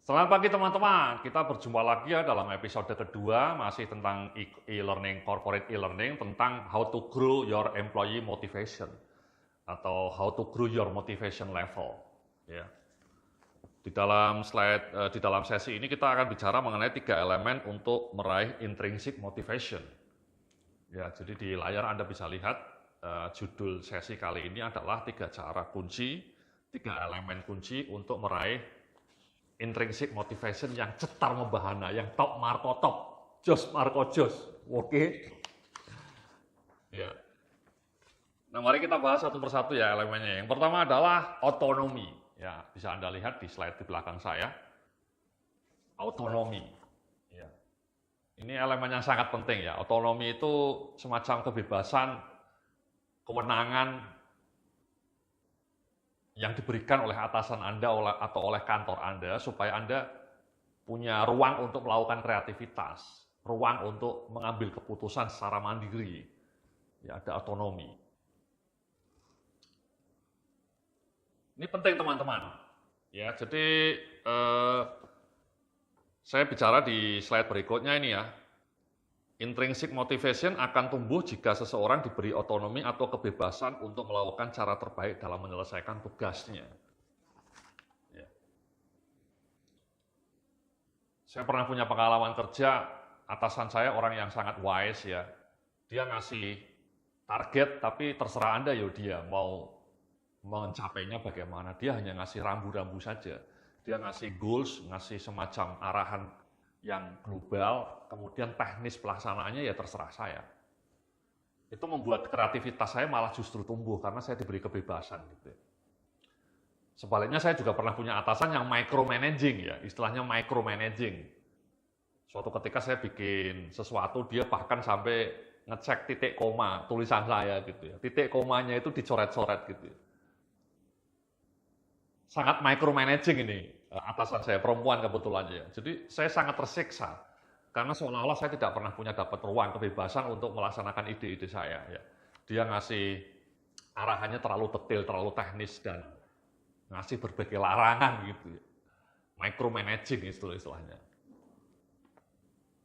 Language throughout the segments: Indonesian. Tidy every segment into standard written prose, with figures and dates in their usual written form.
Selamat pagi teman-teman, kita berjumpa lagi ya dalam episode kedua, masih tentang e-learning, corporate e-learning, tentang how to grow your employee motivation, atau how to grow your motivation level. Ya. Di dalam sesi ini kita akan bicara mengenai 3 elemen untuk meraih intrinsic motivation. Ya, jadi di layar Anda bisa lihat judul sesi kali ini adalah 3 cara kunci, 3 elemen kunci untuk meraih intrinsic motivation yang cetar membahana, yang top Marco top, jos Marco jos, oke? Ya. Nah, mari kita bahas satu persatu ya elemennya. Yang pertama adalah otonomi. Ya, bisa Anda lihat di slide di belakang saya. Otonomi. Ya. Ini elemen yang sangat penting ya. Otonomi itu semacam kebebasan, kewenangan yang diberikan oleh atasan Anda atau oleh kantor Anda supaya Anda punya ruang untuk melakukan kreativitas, ruang untuk mengambil keputusan secara mandiri. Ya, ada otonomi. Ini penting teman-teman. Ya, jadi saya bicara di slide berikutnya ini ya. Intrinsic motivation akan tumbuh jika seseorang diberi otonomi atau kebebasan untuk melakukan cara terbaik dalam menyelesaikan tugasnya. Ya. Saya pernah punya pengalaman kerja, atasan saya orang yang sangat wise ya. Dia ngasih target, tapi terserah Anda ya dia mau mencapainya bagaimana. Dia hanya ngasih rambu-rambu saja. Dia ngasih goals, ngasih semacam arahan yang global, kemudian teknis pelaksanaannya ya terserah saya. Itu membuat kreativitas saya malah justru tumbuh karena saya diberi kebebasan gitu. Sebaliknya saya juga pernah punya atasan yang micromanaging ya, istilahnya micromanaging. Suatu ketika saya bikin sesuatu, dia bahkan sampai ngecek titik koma tulisan saya gitu ya. Titik komanya itu dicoret-coret gitu ya. Sangat micromanaging ini atasan saya, perempuan kebetulan ya. Jadi saya sangat tersiksa karena seolah-olah saya tidak pernah dapat ruang kebebasan untuk melaksanakan ide-ide saya ya. Dia ngasih arahannya terlalu detail, terlalu teknis dan ngasih berbagai larangan gitu ya. Micromanaging istilahnya.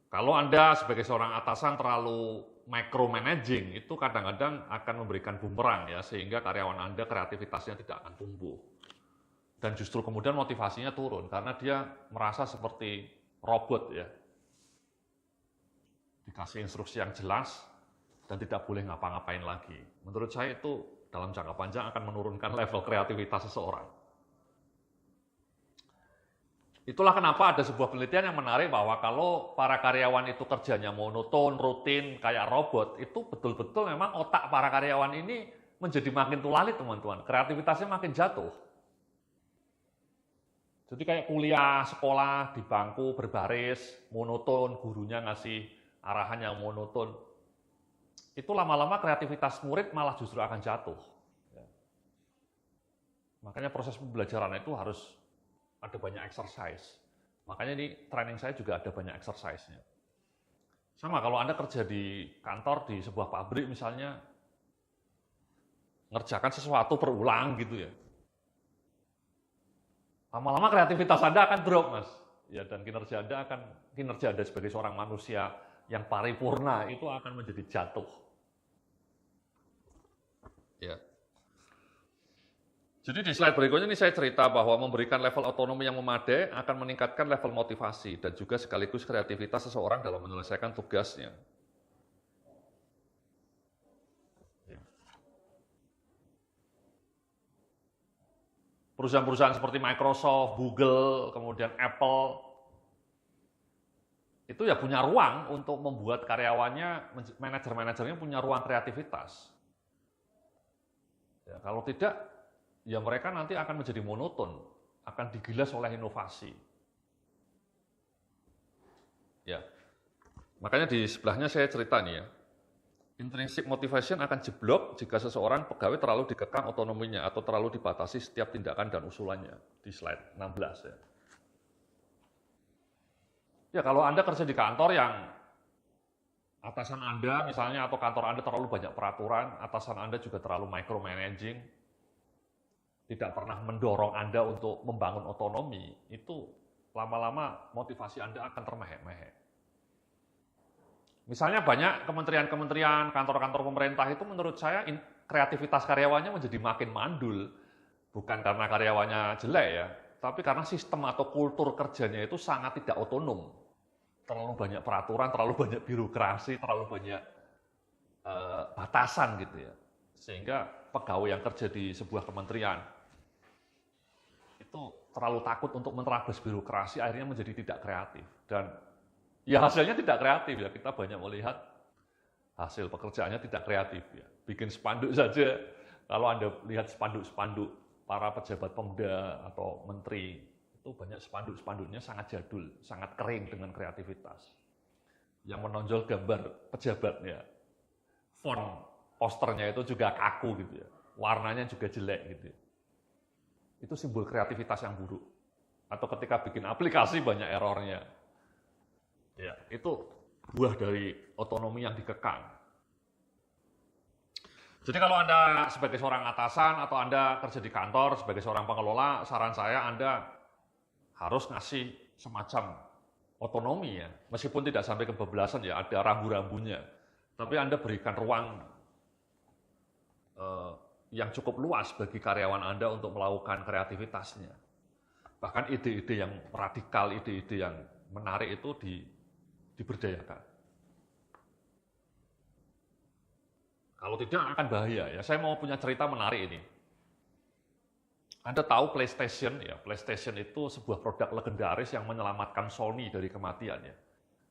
Kalau Anda sebagai seorang atasan terlalu micromanaging, itu kadang-kadang akan memberikan bumerang ya, sehingga karyawan Anda kreativitasnya tidak akan tumbuh. Dan justru kemudian motivasinya turun karena dia merasa seperti robot ya. Dikasih instruksi yang jelas dan tidak boleh ngapa-ngapain lagi. Menurut saya itu dalam jangka panjang akan menurunkan level kreativitas seseorang. Itulah kenapa ada sebuah penelitian yang menarik bahwa kalau para karyawan itu kerjanya monoton, rutin, kayak robot, itu betul-betul memang otak para karyawan ini menjadi makin tulalit teman-teman. Kreativitasnya makin jatuh. Jadi kayak kuliah, sekolah, di bangku, berbaris, monoton, gurunya ngasih arahan yang monoton. Itu lama-lama kreativitas murid malah justru akan jatuh. Makanya proses pembelajaran itu harus ada banyak exercise. Makanya di training saya juga ada banyak exercise-nya. Sama kalau Anda kerja di kantor, di sebuah pabrik misalnya, ngerjakan sesuatu berulang gitu ya. Lama-lama kreativitas Anda akan drop, Mas. Ya, dan kinerja Anda sebagai seorang manusia yang paripurna itu akan menjadi jatuh. Ya. Jadi di slide berikutnya ini saya cerita bahwa memberikan level otonomi yang memadai akan meningkatkan level motivasi dan juga sekaligus kreativitas seseorang dalam menyelesaikan tugasnya. Perusahaan-perusahaan seperti Microsoft, Google, kemudian Apple, itu ya punya ruang untuk membuat karyawannya, manajer-manajernya punya ruang kreativitas. Ya, kalau tidak, ya mereka nanti akan menjadi monoton, akan digilas oleh inovasi. Ya, makanya di sebelahnya saya cerita nih ya. Intrinsic motivation akan jeblok jika seseorang pegawai terlalu dikekang otonominya atau terlalu dibatasi setiap tindakan dan usulannya. Di slide 16 ya. Ya kalau Anda kerja di kantor yang atasan Anda misalnya atau kantor Anda terlalu banyak peraturan, atasan Anda juga terlalu micromanaging, tidak pernah mendorong Anda untuk membangun otonomi, itu lama-lama motivasi Anda akan termehek-mehek. Misalnya banyak kementerian-kementerian, kantor-kantor pemerintah itu menurut saya kreativitas karyawannya menjadi makin mandul. Bukan karena karyawannya jelek ya, tapi karena sistem atau kultur kerjanya itu sangat tidak otonom. Terlalu banyak peraturan, terlalu banyak birokrasi, terlalu banyak batasan gitu ya. Sehingga pegawai yang kerja di sebuah kementerian itu terlalu takut untuk menerabas birokrasi, akhirnya menjadi tidak kreatif. Dan ya hasilnya tidak kreatif ya, kita banyak melihat hasil pekerjaannya tidak kreatif ya. Bikin spanduk saja, kalau Anda lihat spanduk-spanduk para pejabat Pemda atau menteri, itu banyak spanduk-spanduknya sangat jadul, sangat kering dengan kreativitas. Yang menonjol gambar pejabatnya, font posternya itu juga kaku gitu ya, warnanya juga jelek gitu ya. Itu simbol kreativitas yang buruk. Atau ketika bikin aplikasi banyak errornya. Ya, itu buah dari otonomi yang dikekang. Jadi kalau Anda sebagai seorang atasan atau Anda kerja di kantor sebagai seorang pengelola, saran saya Anda harus ngasih semacam otonomi ya. Meskipun tidak sampai kebablasan ya, ada rambu-rambunya. Tapi Anda berikan ruang yang cukup luas bagi karyawan Anda untuk melakukan kreativitasnya. Bahkan ide-ide yang radikal, ide-ide yang menarik itu diberdayakan. Kalau tidak akan bahaya ya. Saya mau punya cerita menarik ini. Anda tahu PlayStation ya? PlayStation itu sebuah produk legendaris yang menyelamatkan Sony dari kematian ya.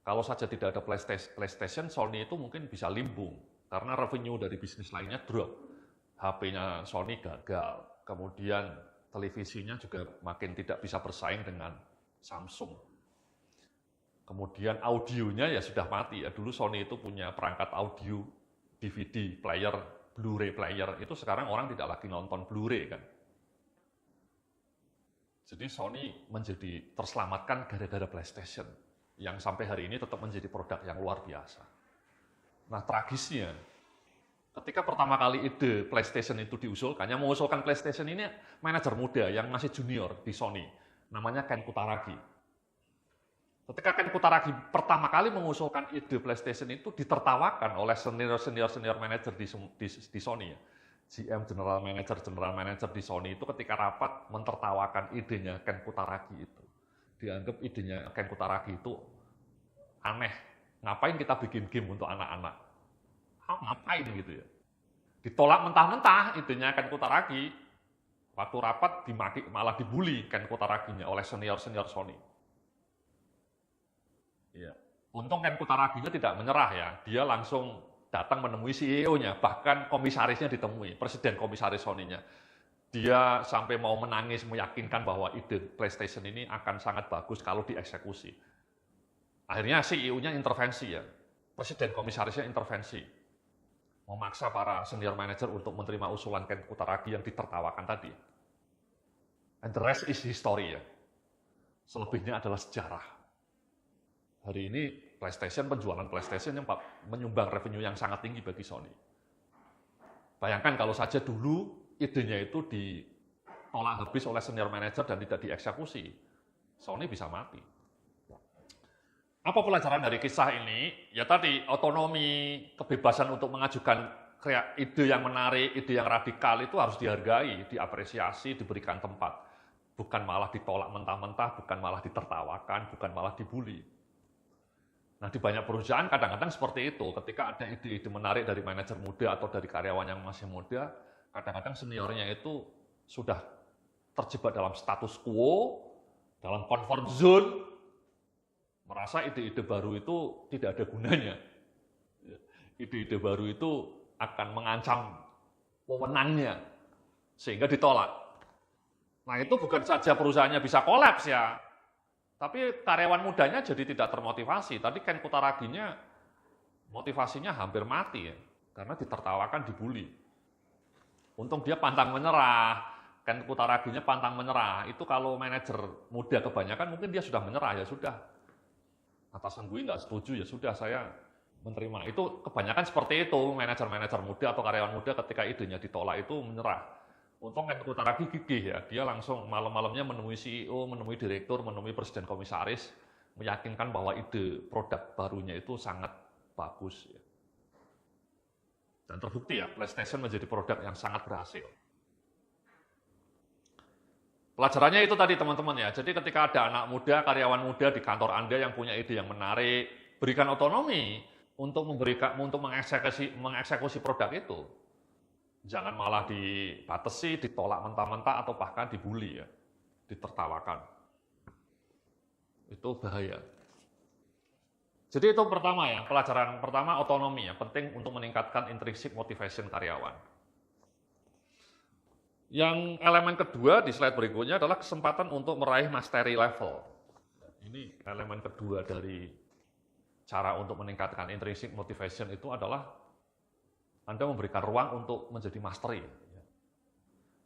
Kalau saja tidak ada PlayStation, Sony itu mungkin bisa limbung karena revenue dari bisnis lainnya drop. HP-nya Sony gagal, kemudian televisinya juga makin tidak bisa bersaing dengan Samsung. Kemudian audionya ya sudah mati ya. Dulu Sony itu punya perangkat audio, DVD player, Blu-ray player. Itu sekarang orang tidak lagi nonton Blu-ray kan. Jadi Sony menjadi terselamatkan gara-gara PlayStation. Yang sampai hari ini tetap menjadi produk yang luar biasa. Nah tragisnya, ketika pertama kali ide PlayStation itu diusulkan, yang mengusulkan PlayStation ini manajer muda yang masih junior di Sony, namanya Ken Kutaragi. Ketika Ken Kutaragi pertama kali mengusulkan ide PlayStation itu ditertawakan oleh senior manajer di Sony. GM, General Manager di Sony itu ketika rapat mentertawakan idenya Ken Kutaragi itu. Dianggap idenya Ken Kutaragi itu aneh. Ngapain kita bikin game untuk anak-anak? Ngapain gitu ya. Ditolak mentah-mentah idenya Ken Kutaragi. Waktu rapat dimaki, malah dibully Ken Kutaraginya oleh senior Sony. Ya. Untung Ken Kutaraginya tidak menyerah ya. Dia langsung datang menemui CEO-nya, bahkan komisarisnya ditemui, presiden komisaris Sony-nya. Dia sampai mau menangis meyakinkan bahwa ide PlayStation ini akan sangat bagus kalau dieksekusi. Akhirnya CEO-nya intervensi ya. Presiden komisarisnya intervensi. Memaksa para senior manager untuk menerima usulan Ken Kutaragi yang ditertawakan tadi. And the rest is history ya. Selebihnya adalah sejarah. Hari ini penjualan PlayStation yang menyumbang revenue yang sangat tinggi bagi Sony. Bayangkan kalau saja dulu idenya itu ditolak habis oleh senior manager dan tidak dieksekusi, Sony bisa mati. Apa pelajaran dari kisah ini? Ya tadi, otonomi, kebebasan untuk mengajukan ide yang menarik, ide yang radikal itu harus dihargai, diapresiasi, diberikan tempat. Bukan malah ditolak mentah-mentah, bukan malah ditertawakan, bukan malah dibully. Nah, di banyak perusahaan kadang-kadang seperti itu. Ketika ada ide-ide menarik dari manajer muda atau dari karyawan yang masih muda, kadang-kadang seniornya itu sudah terjebak dalam status quo, dalam comfort zone, merasa ide-ide baru itu tidak ada gunanya. Ide-ide baru itu akan mengancam wewenangnya, sehingga ditolak. Nah, itu bukan saja perusahaannya bisa kolaps ya, tapi karyawan mudanya jadi tidak termotivasi. Tadi Ken Kutaraginya motivasinya hampir mati ya, karena ditertawakan, dibully. Untung dia pantang menyerah. Ken Kutaraginya pantang menyerah. Itu kalau manajer muda kebanyakan mungkin dia sudah menyerah, ya sudah. Atasan gue nggak setuju, ya sudah saya menerima. Itu kebanyakan seperti itu, manajer-manajer muda atau karyawan muda ketika idenya ditolak itu menyerah. Untung Ken Kutaragi gigih ya, dia langsung malam-malamnya menemui CEO, menemui direktur, menemui presiden komisaris, meyakinkan bahwa ide produk barunya itu sangat bagus. Ya. Dan terbukti ya, PlayStation menjadi produk yang sangat berhasil. Pelajarannya itu tadi teman-teman ya, jadi ketika ada anak muda, karyawan muda di kantor Anda yang punya ide yang menarik, berikan otonomi untuk mengeksekusi produk itu. Jangan malah dibatasi, ditolak mentah-mentah, atau bahkan dibully ya, ditertawakan. Itu bahaya. Jadi itu pertama ya, pelajaran pertama otonomi ya, penting untuk meningkatkan intrinsic motivation karyawan. Yang elemen kedua di slide berikutnya adalah kesempatan untuk meraih mastery level. Ini elemen kedua dari cara untuk meningkatkan intrinsic motivation itu adalah Anda memberikan ruang untuk menjadi mastery.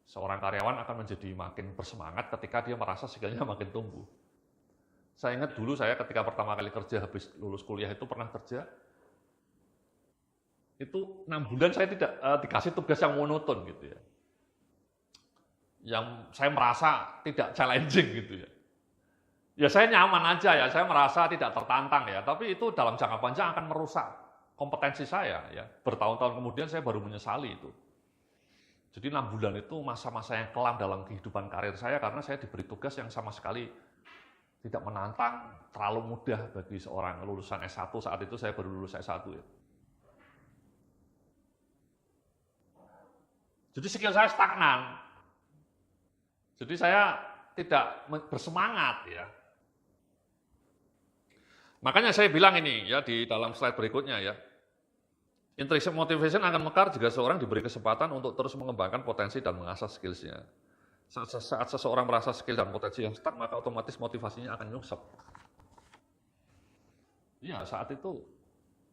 Seorang karyawan akan menjadi makin bersemangat ketika dia merasa skillnya makin tumbuh. Saya ingat dulu saya ketika pertama kali kerja habis lulus kuliah itu pernah kerja, itu 6 bulan saya tidak dikasih tugas yang monoton gitu ya. Yang saya merasa tidak challenging gitu ya. Ya saya nyaman aja ya, saya merasa tidak tertantang ya, tapi itu dalam jangka panjang akan merusak kompetensi saya ya. Bertahun-tahun kemudian saya baru menyesali itu. Jadi 6 bulan itu masa-masa yang kelam dalam kehidupan karir saya karena saya diberi tugas yang sama sekali tidak menantang, terlalu mudah bagi seorang lulusan S1, saat itu saya baru lulus S1 ya. Jadi skill saya stagnan. Jadi saya tidak bersemangat ya. Makanya saya bilang ini ya di dalam slide berikutnya ya. Intrinsic motivation akan mekar jika seorang diberi kesempatan untuk terus mengembangkan potensi dan mengasah skills-nya. Saat seseorang merasa skill dan potensi yang stuck, maka otomatis motivasinya akan nyungsep. Ya, saat itu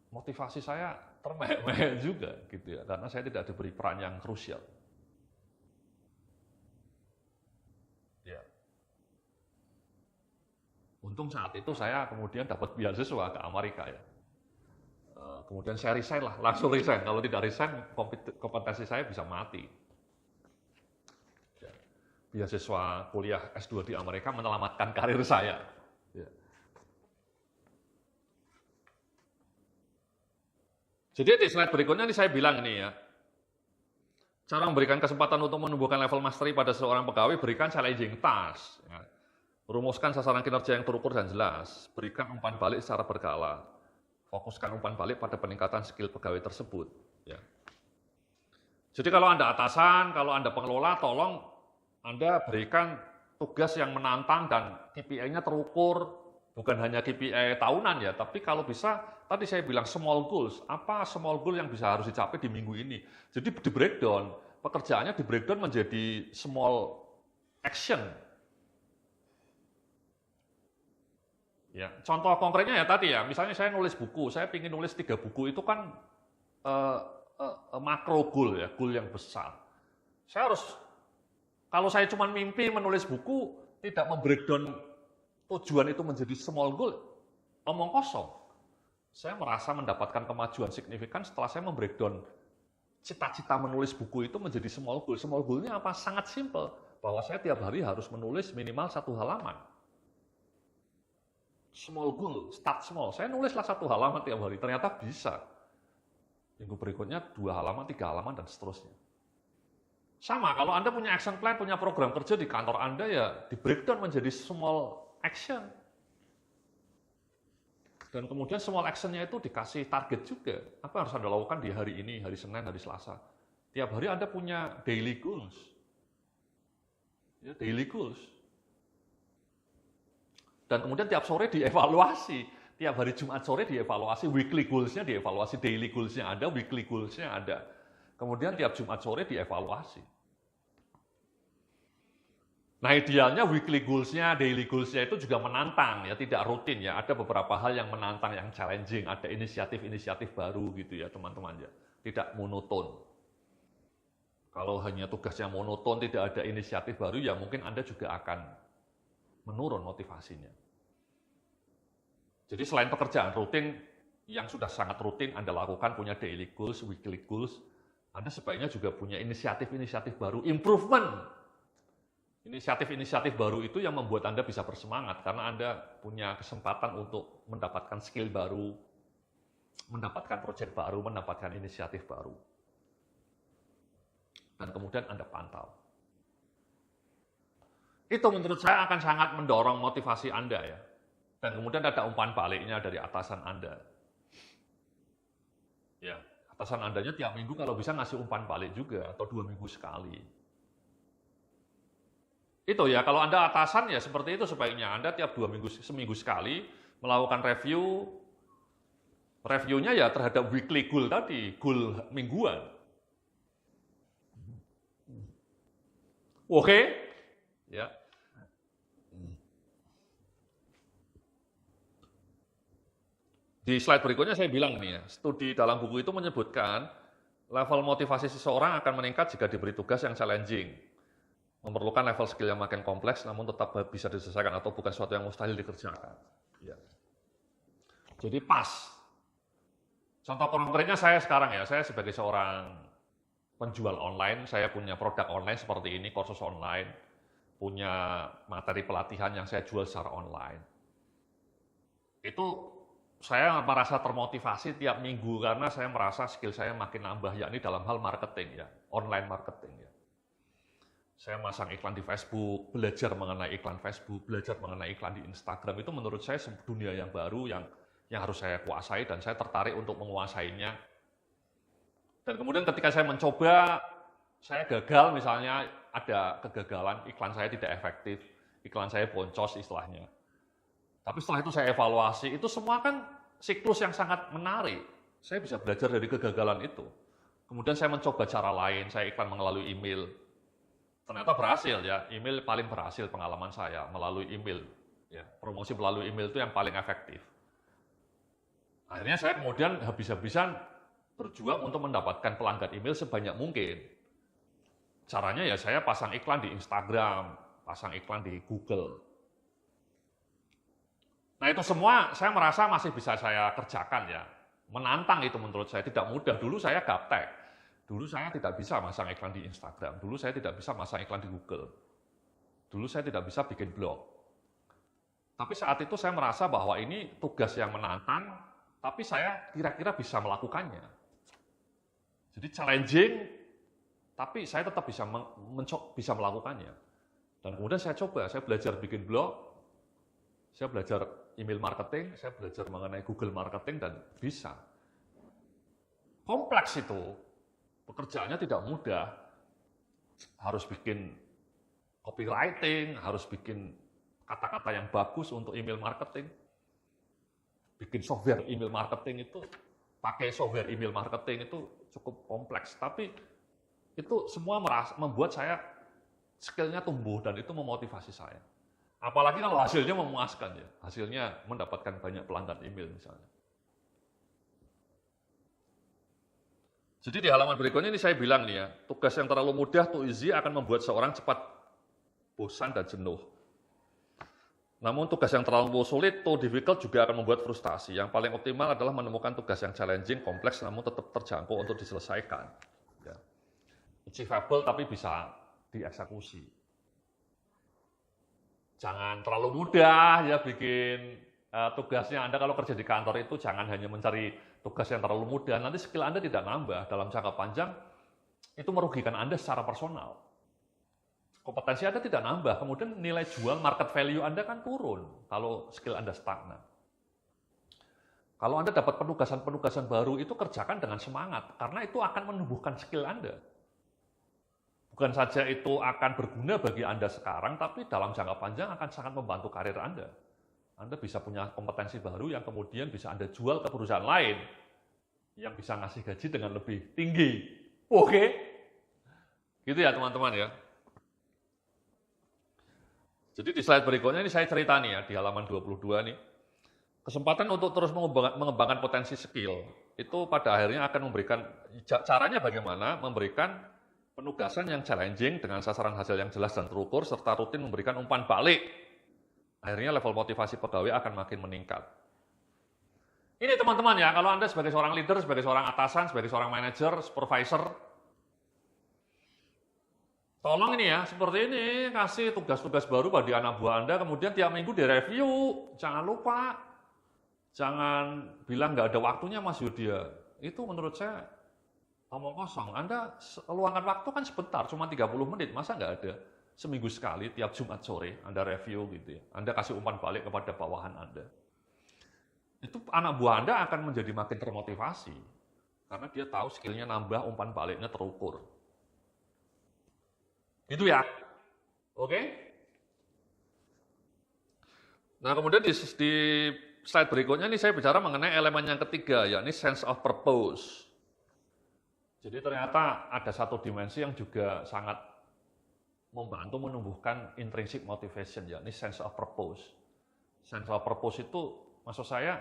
motivasi saya termeh-meh juga gitu ya, karena saya tidak diberi peran yang krusial. Ya. Untung saat itu saya kemudian dapat beasiswa ke Amerika ya. Kemudian saya resign lah, langsung resign. Kalau tidak resign, kompetensi saya bisa mati. Ya. Beasiswa kuliah S2 di Amerika menyelamatkan karir saya. Ya. Jadi di slide berikutnya ini saya bilang ini ya, cara memberikan kesempatan untuk menumbuhkan level mastery pada seorang pegawai, berikan challenging task. Ya. Rumuskan sasaran kinerja yang terukur dan jelas, berikan umpan balik secara berkala. Fokuskan umpan balik pada peningkatan skill pegawai tersebut. Ya. Jadi kalau Anda atasan, kalau Anda pengelola, tolong Anda berikan tugas yang menantang dan KPI-nya terukur, bukan hanya KPI tahunan ya, tapi kalau bisa, tadi saya bilang small goals, apa small goal yang bisa harus dicapai di minggu ini. Jadi di breakdown, pekerjaannya di breakdown menjadi small action. Ya, contoh konkretnya ya tadi ya, misalnya saya nulis buku, saya ingin nulis 3 buku, itu kan makro goal ya, goal yang besar. Saya harus, kalau saya cuma mimpi menulis buku, tidak membreakdown tujuan itu menjadi small goal, omong kosong. Saya merasa mendapatkan kemajuan signifikan setelah saya membreakdown cita-cita menulis buku itu menjadi small goal. Small goal-nya apa? Sangat simple, bahwa saya tiap hari harus menulis minimal 1 halaman. Small goal, start small. Saya nulislah 1 halaman tiap hari, ternyata bisa. Minggu berikutnya 2 halaman, 3 halaman, dan seterusnya. Sama, kalau Anda punya action plan, punya program kerja di kantor Anda, ya di breakdown menjadi small action. Dan kemudian small action-nya itu dikasih target juga. Apa yang harus Anda lakukan di hari ini, hari Senin, hari Selasa. Tiap hari Anda punya daily goals. Ya, daily goals. Dan kemudian tiap sore dievaluasi. Tiap hari Jumat sore dievaluasi, weekly goals-nya dievaluasi, daily goals-nya ada, weekly goals-nya ada. Kemudian tiap Jumat sore dievaluasi. Nah idealnya weekly goals-nya, daily goals-nya itu juga menantang, ya tidak rutin ya. Ada beberapa hal yang menantang, yang challenging, ada inisiatif-inisiatif baru gitu ya teman-teman ya. Tidak monoton. Kalau hanya tugasnya monoton, tidak ada inisiatif baru, ya mungkin Anda juga akan menurun motivasinya. Jadi selain pekerjaan rutin yang sudah sangat rutin Anda lakukan, punya daily goals, weekly goals, Anda sebaiknya juga punya inisiatif-inisiatif baru, improvement. Inisiatif-inisiatif baru itu yang membuat Anda bisa bersemangat, karena Anda punya kesempatan untuk mendapatkan skill baru, mendapatkan proyek baru, mendapatkan inisiatif baru. Dan kemudian Anda pantau. Itu menurut saya akan sangat mendorong motivasi Anda ya. Dan kemudian ada umpan baliknya dari atasan Anda. Ya, atasan Andanya tiap minggu kalau bisa ngasih umpan balik juga, atau 2 minggu sekali. Itu ya, kalau Anda atasan ya seperti itu sebaiknya. Anda tiap 2 minggu, seminggu sekali melakukan review. Reviewnya ya terhadap weekly goal tadi, goal mingguan. Oke? Ya. Di slide berikutnya saya bilang nih ya, studi dalam buku itu menyebutkan level motivasi seseorang akan meningkat jika diberi tugas yang challenging. Memerlukan level skill yang makin kompleks namun tetap bisa diselesaikan atau bukan sesuatu yang mustahil dikerjakan. Ya. Jadi pas. Contoh konkretnya saya sekarang ya, saya sebagai seorang penjual online, saya punya produk online seperti ini, kursus online, punya materi pelatihan yang saya jual secara online. Itu saya merasa termotivasi tiap minggu karena saya merasa skill saya makin nambah, yakni dalam hal marketing ya, online marketing ya. Saya masang iklan di Facebook, belajar mengenai iklan Facebook, belajar mengenai iklan di Instagram, itu menurut saya dunia yang baru yang harus saya kuasai dan saya tertarik untuk menguasainya. Dan kemudian ketika saya mencoba, saya gagal misalnya ada kegagalan, iklan saya tidak efektif, iklan saya boncos istilahnya. Tapi setelah itu saya evaluasi, itu semua kan siklus yang sangat menarik. Saya bisa belajar dari kegagalan itu. Kemudian saya mencoba cara lain, saya iklan melalui email. Ternyata berhasil ya, email paling berhasil pengalaman saya melalui email. Ya, promosi melalui email itu yang paling efektif. Akhirnya saya kemudian habis-habisan berjuang untuk mendapatkan pelanggan email sebanyak mungkin. Caranya ya saya pasang iklan di Instagram, pasang iklan di Google. Nah itu semua saya merasa masih bisa saya kerjakan ya. Menantang itu menurut saya, tidak mudah. Dulu saya gaptek, dulu saya tidak bisa masang iklan di Instagram, dulu saya tidak bisa masang iklan di Google, dulu saya tidak bisa bikin blog. Tapi saat itu saya merasa bahwa ini tugas yang menantang, tapi saya kira-kira bisa melakukannya. Jadi challenging, tapi saya tetap bisa melakukannya. Dan kemudian saya coba, saya belajar bikin blog, saya belajar email marketing, saya belajar mengenai Google marketing, dan bisa. Kompleks itu, pekerjaannya tidak mudah. Harus bikin copywriting, harus bikin kata-kata yang bagus untuk email marketing. Bikin software email marketing itu, pakai software email marketing itu cukup kompleks. Tapi itu semua membuat saya skill-nya tumbuh dan itu memotivasi saya. Apalagi kalau hasilnya memuaskan ya, hasilnya mendapatkan banyak pelanggan email misalnya. Jadi di halaman berikutnya ini saya bilang nih ya, tugas yang terlalu mudah too easy akan membuat seorang cepat bosan dan jenuh. Namun tugas yang terlalu sulit too difficult juga akan membuat frustasi. Yang paling optimal adalah menemukan tugas yang challenging, kompleks, namun tetap terjangkau untuk diselesaikan. Ya. Achievable tapi bisa dieksekusi. Jangan terlalu mudah ya bikin tugasnya. Anda kalau kerja di kantor itu jangan hanya mencari tugas yang terlalu mudah. Nanti skill Anda tidak nambah dalam jangka panjang, itu merugikan Anda secara personal. Kompetensi Anda tidak nambah, kemudian nilai jual market value Anda kan turun kalau skill Anda stagnan. Kalau Anda dapat penugasan-penugasan baru, itu kerjakan dengan semangat, karena itu akan menumbuhkan skill Anda. Bukan saja itu akan berguna bagi Anda sekarang, tapi dalam jangka panjang akan sangat membantu karir Anda. Anda bisa punya kompetensi baru yang kemudian bisa Anda jual ke perusahaan lain, yang bisa ngasih gaji dengan lebih tinggi. Oke? Gitu ya teman-teman ya. Jadi di slide berikutnya ini saya cerita nih ya, di halaman 22 nih. Kesempatan untuk terus mengembangkan potensi skill, itu pada akhirnya akan memberikan, caranya bagaimana? Memberikan penugasan yang challenging dengan sasaran hasil yang jelas dan terukur, serta rutin memberikan umpan balik. Akhirnya level motivasi pegawai akan makin meningkat. Ini teman-teman ya, kalau Anda sebagai seorang leader, sebagai seorang atasan, sebagai seorang manajer, supervisor, Tolong ini ya, seperti ini, kasih tugas-tugas baru bagi anak buah Anda, kemudian tiap minggu direview. Jangan lupa, jangan bilang nggak ada waktunya Mas Yudia. Itu menurut saya omong kosong. Anda luangkan waktu kan sebentar, cuma 30 menit, masa nggak ada? Seminggu sekali, tiap Jumat sore, Anda review gitu ya. Anda kasih umpan balik kepada bawahan Anda. Itu anak buah Anda akan menjadi makin termotivasi. Karena dia tahu skillnya nambah, umpan baliknya terukur. Itu ya. Oke? Nah, kemudian di slide berikutnya ini saya bicara mengenai elemen yang ketiga, yakni sense of purpose. Jadi ternyata ada satu dimensi yang juga sangat membantu menumbuhkan intrinsic motivation, yakni sense of purpose. Sense of purpose itu, maksud saya,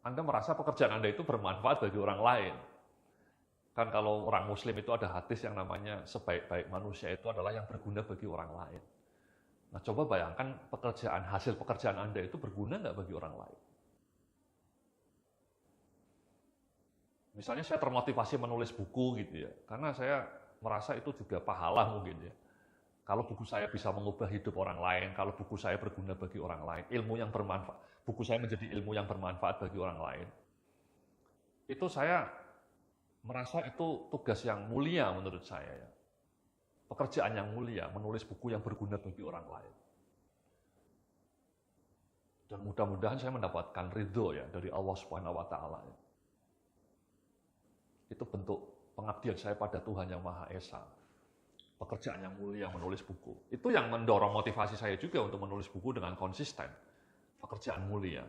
Anda merasa pekerjaan Anda itu bermanfaat bagi orang lain. Kan kalau orang Muslim itu ada hadis yang namanya sebaik-baik manusia itu adalah yang berguna bagi orang lain. Nah, coba bayangkan hasil pekerjaan Anda itu berguna nggak bagi orang lain? Misalnya saya termotivasi menulis buku gitu ya, karena saya merasa itu juga pahala mungkin ya. Kalau buku saya bisa mengubah hidup orang lain, kalau buku saya berguna bagi orang lain, ilmu yang bermanfaat, buku saya menjadi ilmu yang bermanfaat bagi orang lain, itu saya merasa itu tugas yang mulia menurut saya ya. Pekerjaan yang mulia, menulis buku yang berguna bagi orang lain. Dan mudah-mudahan saya mendapatkan ridho ya dari Allah Subhanahu wa taala. Itu bentuk pengabdian saya pada Tuhan yang Maha Esa. Pekerjaan yang mulia menulis buku. Itu yang mendorong motivasi saya juga untuk menulis buku dengan konsisten. Pekerjaan mulia.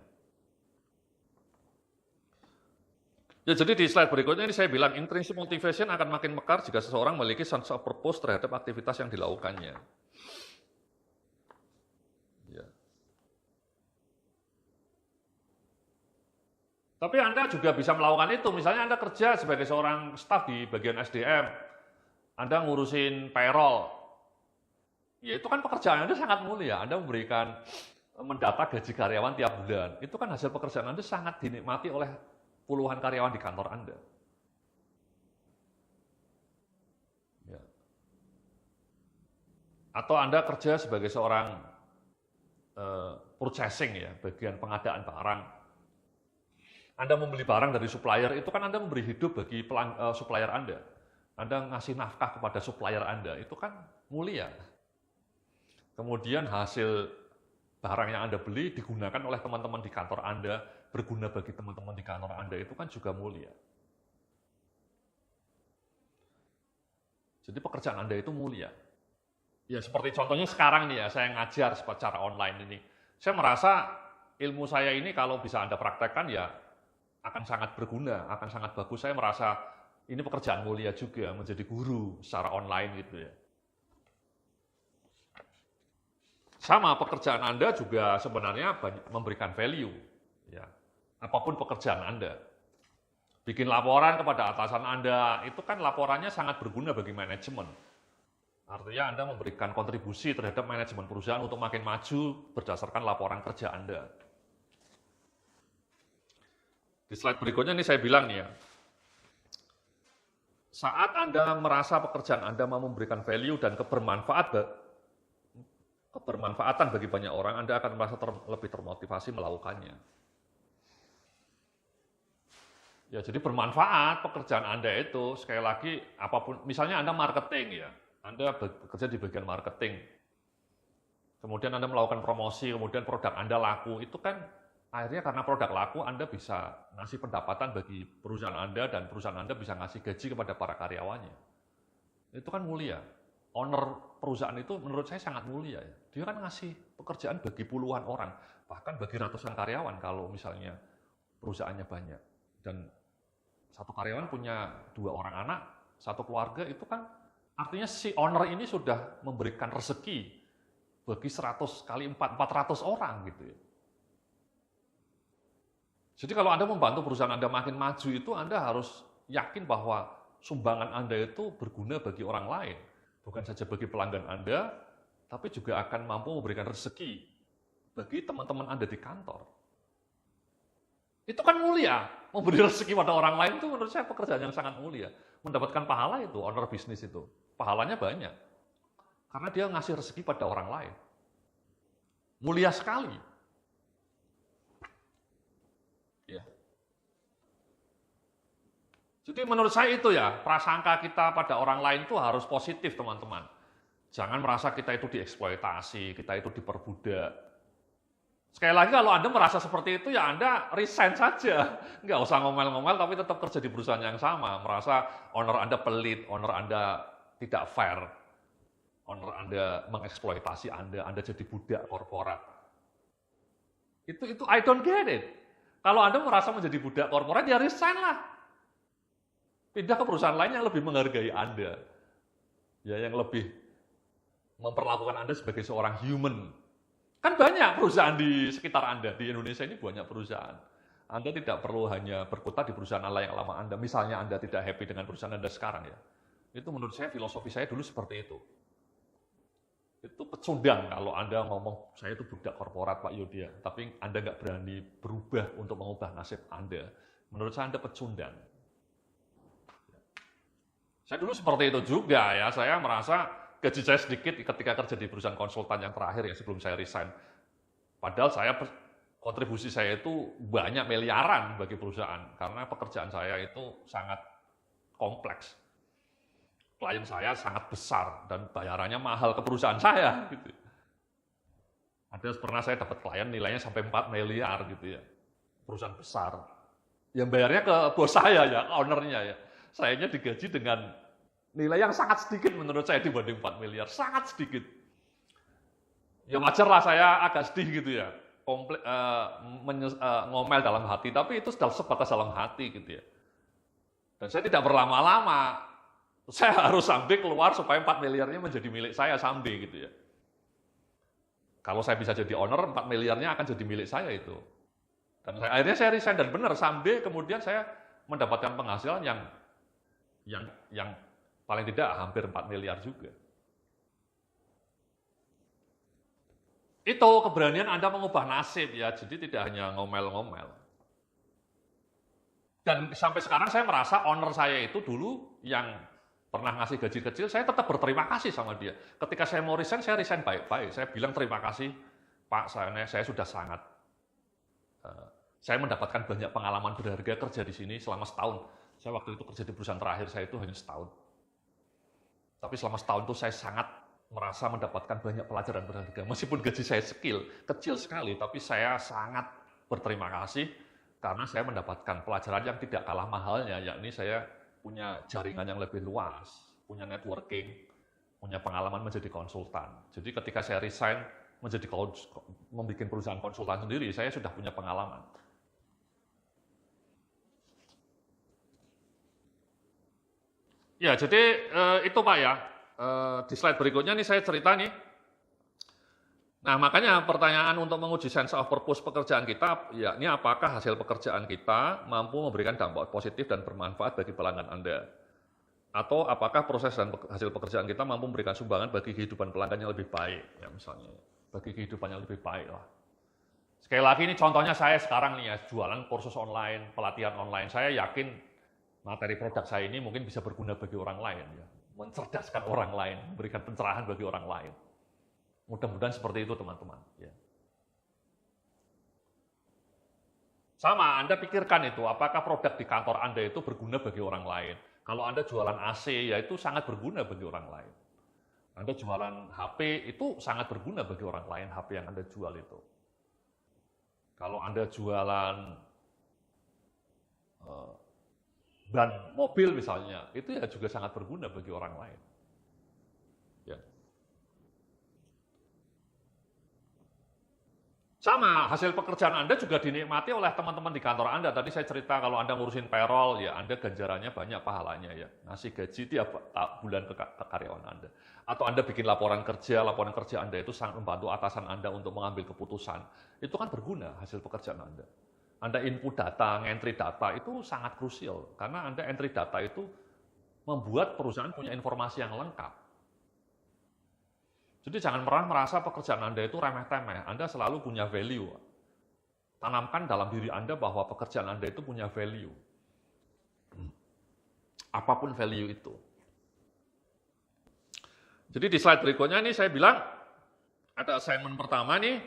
Ya, jadi di slide berikutnya ini saya bilang intrinsic motivation akan makin mekar jika seseorang memiliki sense of purpose terhadap aktivitas yang dilakukannya. Ya. Tapi Anda juga bisa melakukan itu. Misalnya Anda kerja sebagai seorang staf di bagian SDM, Anda ngurusin payroll. Ya itu kan pekerjaan Anda sangat mulia. Anda mendata gaji karyawan tiap bulan. Itu kan hasil pekerjaan Anda sangat dinikmati oleh puluhan karyawan di kantor Anda. Ya. Atau Anda kerja sebagai seorang purchasing ya, bagian pengadaan barang. Anda membeli barang dari supplier, itu kan Anda memberi hidup bagi supplier Anda. Anda ngasih nafkah kepada supplier Anda, itu kan mulia. Kemudian hasil barang yang Anda beli digunakan oleh teman-teman di kantor Anda, berguna bagi teman-teman di kantor Anda, itu kan juga mulia. Jadi pekerjaan Anda itu mulia. Ya seperti contohnya sekarang nih ya, saya ngajar secara online ini. Saya merasa ilmu saya ini kalau bisa Anda praktekkan ya akan sangat berguna, akan sangat bagus. Saya merasa ini pekerjaan mulia juga, menjadi guru secara online gitu ya. Sama pekerjaan Anda juga sebenarnya memberikan value. Ya. Apapun pekerjaan Anda. Bikin laporan kepada atasan Anda, itu kan laporannya sangat berguna bagi manajemen. Artinya Anda memberikan kontribusi terhadap manajemen perusahaan untuk makin maju berdasarkan laporan kerja Anda. Di slide berikutnya ini saya bilang ya, saat Anda merasa pekerjaan Anda mau memberikan value dan kebermanfaatan bagi banyak orang, Anda akan merasa lebih termotivasi melakukannya. Ya, jadi bermanfaat pekerjaan Anda itu, sekali lagi, apapun, misalnya Anda marketing ya, Anda bekerja di bagian marketing, kemudian Anda melakukan promosi, kemudian produk Anda laku, itu kan akhirnya karena produk laku, Anda bisa ngasih pendapatan bagi perusahaan Anda, dan perusahaan Anda bisa ngasih gaji kepada para karyawannya. Itu kan mulia. Owner perusahaan itu menurut saya sangat mulia. Ya. Dia kan ngasih pekerjaan bagi puluhan orang, bahkan bagi ratusan karyawan kalau misalnya perusahaannya banyak. Dan satu karyawan punya 2 orang anak, satu keluarga, itu kan artinya si owner ini sudah memberikan rezeki bagi 100 kali 400 orang gitu ya. Jadi kalau Anda membantu perusahaan Anda makin maju itu Anda harus yakin bahwa sumbangan Anda itu berguna bagi orang lain. Bukan saja bagi pelanggan Anda, tapi juga akan mampu memberikan rezeki bagi teman-teman Anda di kantor. Itu kan mulia, memberi rezeki pada orang lain itu menurut saya pekerjaan yang sangat mulia. Mendapatkan pahala itu, owner bisnis itu, pahalanya banyak. Karena dia ngasih rezeki pada orang lain. Mulia sekali. Ya. Jadi menurut saya itu ya, prasangka kita pada orang lain itu harus positif, teman-teman. Jangan merasa kita itu dieksploitasi, kita itu diperbudak. Sekali lagi kalau Anda merasa seperti itu, ya Anda resign saja. Nggak usah ngomel-ngomel, tapi tetap kerja di perusahaan yang sama. Merasa owner Anda pelit, owner Anda tidak fair, owner Anda mengeksploitasi Anda jadi budak korporat. Itu I don't get it. Kalau Anda merasa menjadi budak korporat, ya resign lah. Pindah ke perusahaan lain yang lebih menghargai Anda. Ya, yang lebih memperlakukan Anda sebagai seorang human. Kan banyak perusahaan di sekitar Anda, di Indonesia ini banyak perusahaan. Anda tidak perlu hanya berkutat di perusahaan yang lama Anda. Misalnya Anda tidak happy dengan perusahaan Anda sekarang ya. Itu menurut saya, filosofi saya dulu seperti itu. Itu pecundang kalau Anda ngomong, saya itu budak korporat Pak Yudya, tapi Anda nggak berani berubah untuk mengubah nasib Anda. Menurut saya Anda pecundang. Saya dulu seperti itu juga ya, saya merasa gaji saya sedikit ketika kerja di perusahaan konsultan yang terakhir ya sebelum saya resign. Padahal kontribusi saya itu banyak miliaran bagi perusahaan karena pekerjaan saya itu sangat kompleks. Klien saya sangat besar dan bayarannya mahal ke perusahaan saya gitu. Ada pernah saya dapat klien nilainya sampai 4 miliar gitu ya. Perusahaan besar. Yang bayarnya ke bos saya ya, ownernya ya. Sayanya digaji dengan nilai yang sangat sedikit menurut saya dibanding 4 miliar, sangat sedikit. Ya wajar lah saya agak sedih gitu ya, ngomel dalam hati, tapi itu sudah sebatas dalam hati gitu ya. Dan saya tidak berlama-lama, saya harus sampai keluar supaya 4 miliarnya menjadi milik saya sampai gitu ya. Kalau saya bisa jadi owner, 4 miliarnya akan jadi milik saya itu. Dan akhirnya saya resign dan benar, sampai kemudian saya mendapatkan penghasilan yang paling tidak hampir 4 miliar juga. Itu keberanian Anda mengubah nasib ya, jadi tidak hanya ngomel-ngomel. Dan sampai sekarang saya merasa owner saya itu dulu yang pernah ngasih gaji kecil, saya tetap berterima kasih sama dia. Ketika saya mau resign, saya resign baik-baik. Saya bilang terima kasih Pak, saya sudah sangat, saya mendapatkan banyak pengalaman berharga kerja di sini selama setahun. Saya waktu itu kerja di perusahaan terakhir saya itu hanya setahun. Tapi selama setahun itu saya sangat merasa mendapatkan banyak pelajaran berharga. Meskipun gaji saya kecil sekali, tapi saya sangat berterima kasih karena saya mendapatkan pelajaran yang tidak kalah mahalnya, yakni saya punya jaringan yang lebih luas, punya networking, punya pengalaman menjadi konsultan. Jadi ketika saya resign membuat perusahaan konsultan sendiri, saya sudah punya pengalaman. Ya, jadi itu Pak ya, di slide berikutnya nih saya cerita nih. Nah, makanya pertanyaan untuk menguji sense of purpose pekerjaan kita, yakni apakah hasil pekerjaan kita mampu memberikan dampak positif dan bermanfaat bagi pelanggan Anda? Atau apakah proses dan hasil pekerjaan kita mampu memberikan sumbangan bagi kehidupan pelanggan yang lebih baik, ya misalnya, bagi kehidupan yang lebih baik lah. Sekali lagi ini contohnya saya sekarang nih ya, jualan kursus online, pelatihan online, saya yakin materi produk saya ini mungkin bisa berguna bagi orang lain, ya. Mencerdaskan orang lain, memberikan pencerahan bagi orang lain. Mudah-mudahan seperti itu teman-teman. Ya. Sama, Anda pikirkan itu, apakah produk di kantor Anda itu berguna bagi orang lain. Kalau Anda jualan AC, ya itu sangat berguna bagi orang lain. Anda jualan HP, itu sangat berguna bagi orang lain, HP yang Anda jual itu. Kalau Anda jualan ban mobil misalnya, itu ya juga sangat berguna bagi orang lain. Ya. Sama, hasil pekerjaan Anda juga dinikmati oleh teman-teman di kantor Anda. Tadi saya cerita kalau Anda ngurusin payroll, ya Anda ganjarannya banyak pahalanya ya. Ngasih gaji tiap bulan ke karyawan Anda. Atau Anda bikin laporan kerja Anda itu sangat membantu atasan Anda untuk mengambil keputusan. Itu kan berguna hasil pekerjaan Anda. Anda input data, entry data itu sangat krusial. Karena Anda entry data itu membuat perusahaan punya informasi yang lengkap. Jadi jangan pernah merasa pekerjaan Anda itu remeh-temeh. Anda selalu punya value. Tanamkan dalam diri Anda bahwa pekerjaan Anda itu punya value. Apapun value itu. Jadi di slide berikutnya ini saya bilang, ada assignment pertama nih,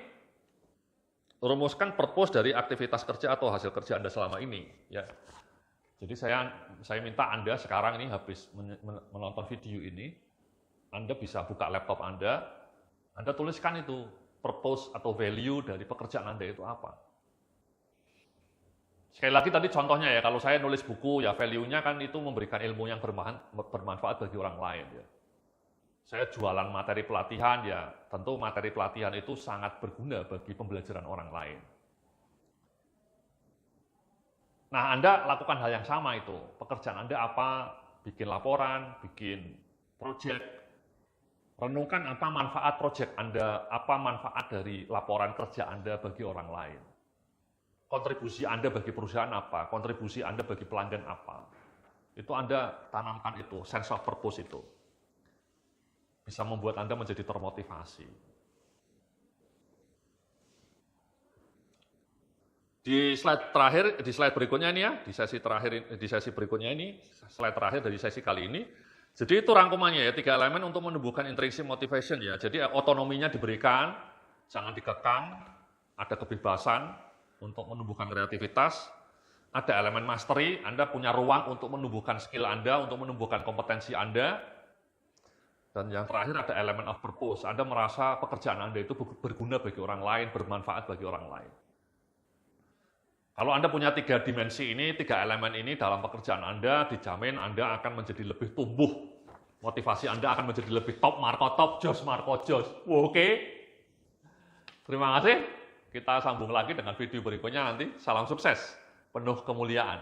rumuskan purpose dari aktivitas kerja atau hasil kerja Anda selama ini. Ya. Jadi saya minta Anda sekarang ini habis menonton video ini, Anda bisa buka laptop Anda tuliskan itu, purpose atau value dari pekerjaan Anda itu apa. Sekali lagi tadi contohnya ya, kalau saya nulis buku ya value-nya kan itu memberikan ilmu yang bermanfaat bagi orang lain ya. Saya jualan materi pelatihan ya, tentu materi pelatihan itu sangat berguna bagi pembelajaran orang lain. Nah, Anda lakukan hal yang sama itu. Pekerjaan Anda apa? Bikin laporan, bikin project. Renungkan apa manfaat project Anda, apa manfaat dari laporan kerja Anda bagi orang lain. Kontribusi Anda bagi perusahaan apa, kontribusi Anda bagi pelanggan apa. Itu Anda tanamkan itu, sense of purpose itu. Bisa membuat Anda menjadi termotivasi. Di slide terakhir, di slide berikutnya ini ya, di sesi berikutnya ini, slide terakhir dari sesi kali ini. Jadi itu rangkumannya ya, 3 elemen untuk menumbuhkan intrinsic motivation ya. Jadi otonominya diberikan, jangan dikekang, ada kebebasan untuk menumbuhkan kreativitas, ada elemen mastery, Anda punya ruang untuk menumbuhkan skill Anda, untuk menumbuhkan kompetensi Anda, dan yang terakhir ada elemen of purpose, Anda merasa pekerjaan Anda itu berguna bagi orang lain, bermanfaat bagi orang lain. Kalau Anda punya 3 dimensi ini, 3 elemen ini dalam pekerjaan Anda, dijamin Anda akan menjadi lebih tumbuh. Motivasi Anda akan menjadi lebih top, Marco top, Jos, Marco Jos. Oke. Terima kasih. Kita sambung lagi dengan video berikutnya nanti. Salam sukses, penuh kemuliaan.